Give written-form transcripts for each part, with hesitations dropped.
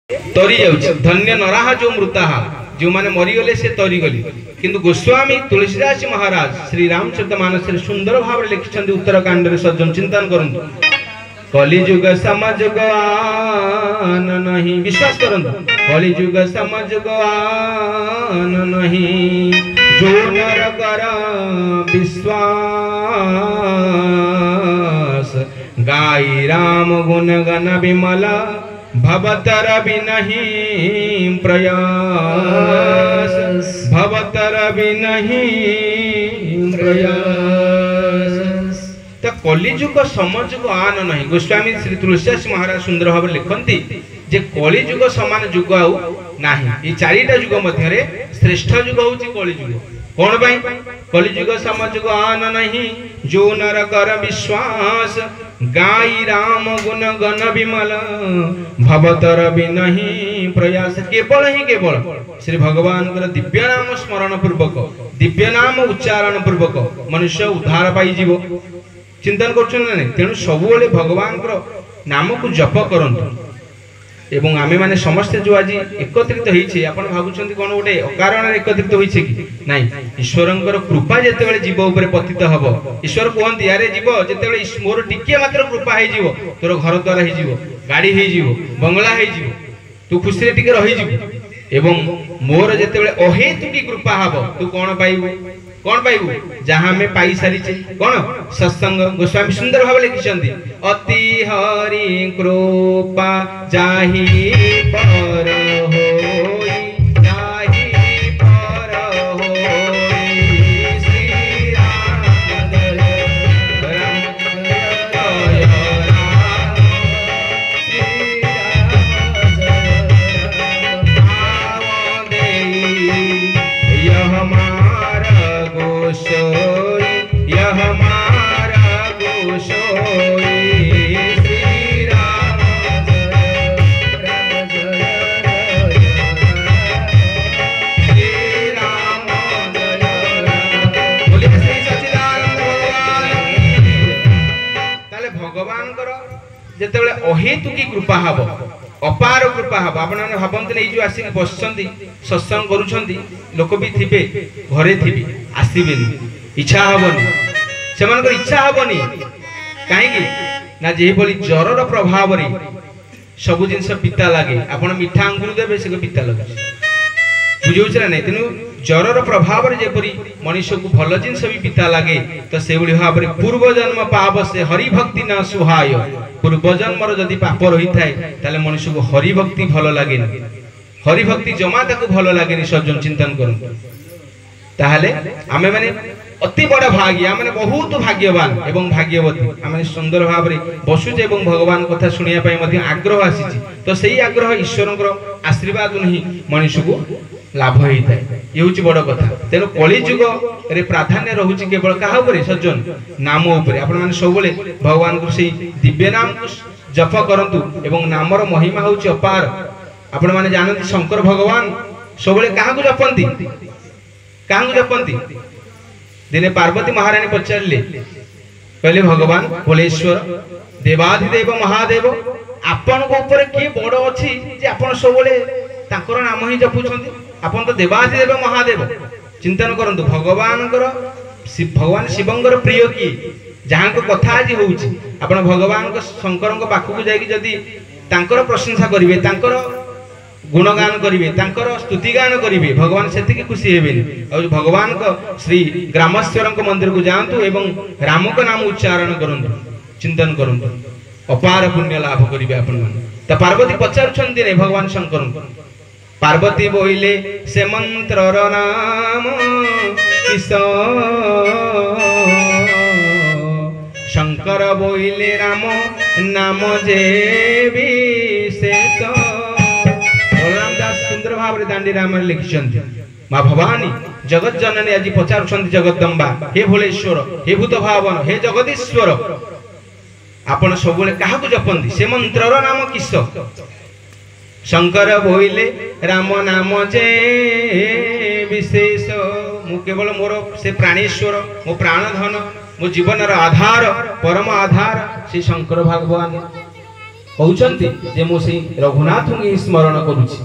तरी जाउछि धन्य नराहा जो मृताहा जो माने मरीगले से तरी गली किंतु गोस्वामी तुलसीदास महाराज श्री रामचरितमानस सुंदर भाव लिखिछन्ति उत्तरकांड रे सज्जन चिंतन करंतु कलिजुग समजुग आन नहीं विश्वास करंतु कलिजुग समजुग आन नहीं जो नर कर विश्वास गाई राम गुण गण विमला भवतर भी नहीं प्रयास भवतर भी नहीं प्रयास तो कलिजुग समजुग आन नहीं गोस्वामी श्री तुलसीदास महाराज सुंदर भाव लिखती जे कलिजुग समान जुग आउ नाही ये चारिटा जुग मध्य श्रेष्ठ जुग हूँ कलिजुग कौन पाई कलिजुग समजुग आन नहीं जो नर कर विश्वास गाई राम गुण गण विमल भवतर भी नहीं प्रयास केवल ही केवल श्री भगवान दिव्य नाम स्मरण पूर्वक दिव्य नाम उच्चारण पूर्वक मनुष्य उद्धार पाई जीव चिंतन कर तेणु सब भगवान नाम को जप करंतु एवं आमे माने समस्ते जो आज एकत्रित होइछे आपण भाबुछन्ति कोन गोटे अकारण एकत्रित होइछे कि नाही ईश्वरंकर कृपा जेतेबेले जीव ऊपर पतित हबो ईश्वर कहंती यारे जीव जेतेबेले मोर टिके मात्र कृपा हे जीव तोर घर द्वार हे जीव गाड़ी हे जीव बंगला हे जीव तू खुशी रे टिके रहि जीव एवं मोर जेतेबेले अहेतुकी कृपा हबो तू कोन पाइबू कौन पाइबू जहाँ में पाई सारी कौन सत्संग गोस्वामी सुंदर भाव लिखिछन्ति अति हरि कृपा जाहि पर होई जाहि पर होई श्री राम जय राम जय राम श्री राम जय भाव देई यह यह हमारा गोशोई श्री राम जय श्री राम जय बोलिए श्री सच्चिदानंद भगवान भगवान जेतेबेले अहेतुकी कृपा हबो अपार कृपा हबो आपण माने भाबंती नै जो आसी बसचंती सत्संग करूछंती लोक भी थिबे घरे थिबे आसीबेनी इच्छा हबनी सेमानकर इच्छा हबनी काहेकि ना जे बोली जरर प्रभाव रे सब जिंस पिता लागे आपण मिठा अंगुर देबे से पिता लागे बुझौछ ना नै तेनु जरर प्रभाव रे जेपरी मनुष्य को भल जिंस भी पिता लागे तो से बळी भाव रे पूर्व जन्म पाप से हरि भक्ति न सुहाय पूर्व जन्म रो जदी पाप रही थाए ताले मनुष्य को हरि भक्ति भल लागे न हरि भक्ति जमा ताको भल लागे नि सज्जन चिंतन करन ताहले आमे माने अति बड़ भाग्य आमे बहुत भाग्यवान एवं भाग्यवती आमे सुंदर भाव रे बसुजे एवं भगवान कथा सुनिया पई मध्ये आग्रह आसीची तो सेही आग्रह ईश्वरंकर आशीर्वाद नहीं मनुष्य को लाभ होई थाए ये होची बड़ कथा तेनो कली जुग रे प्राधान्य रहुची केवल काहा ऊपर सज्जन नाम ऊपर आपण माने सब बेले भगवान को सेही दिव्य नाम को जप करंतु एवं नामर महिमा होची अपार आपण माने जानନ୍ତି शंकर भगवान सब बेले काहा को जपंती काहा को जपंती दिने पार्वती महारानी पचारले कहले भगवान भोलेश्वर देवाधिदेव महादेव आपण को ऊपर की बड़ अछि जे आपण सब बेले तांकर नाम ही जपुछंती आपण तो देवाधिदेव महादेव चिंतन करंतु भगवान शिवंकर प्रिय की जहां को कथा आज होउची आपण भगवान को शंकर को पाखु को जाई जदी तांकर प्रशंसा करिवे तांकर गुणगान करिवे तांकर स्तुतिगान करिवे भगवान सेति की खुशी हेबेनी और भगवान को श्री ग्रामेश्वर को मंदिर को जांतु एवं राम को नाम उच्चारण करंतु चिंतन करंतु अपार पुण्य लाभ करिवे आपण मन त पार्वती पचारुछंती ने भगवान शंकर पार्वती बोइले से मंत्रर नाम किस शंकर बोइले राम नाम जे विशेष सुंदर भाव रे दांडी रामायण लिखिछंती मां भवानी जगत जननी आज पचारुछंती जगदम्बा हे भोलेश्वर हे भूत भावन हे जगदीश्वर आपण सबले काहा को जपंती से मंत्रर नाम किस शंकर बोइले राम नाम जे विशेष मु केवल मोर से प्राणेश्वर मो प्राणधन मो जीवन आधार परम आधार श्री शंकर भगवान कहउछंती जे मो से रघुनाथ ही स्मरण करूछि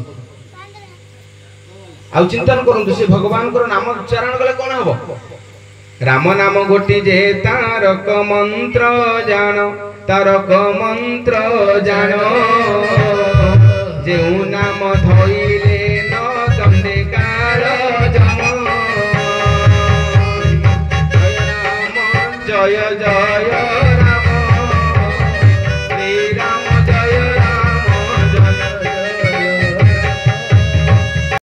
आ चिंतन करंतु से भगवान को नाम उच्चारण कले कोन हबो राम नाम गोटी जे तारक मंत्र जान तारक मंत्र जान जे नाम धइले न दंडे काल जम जय राम जय जय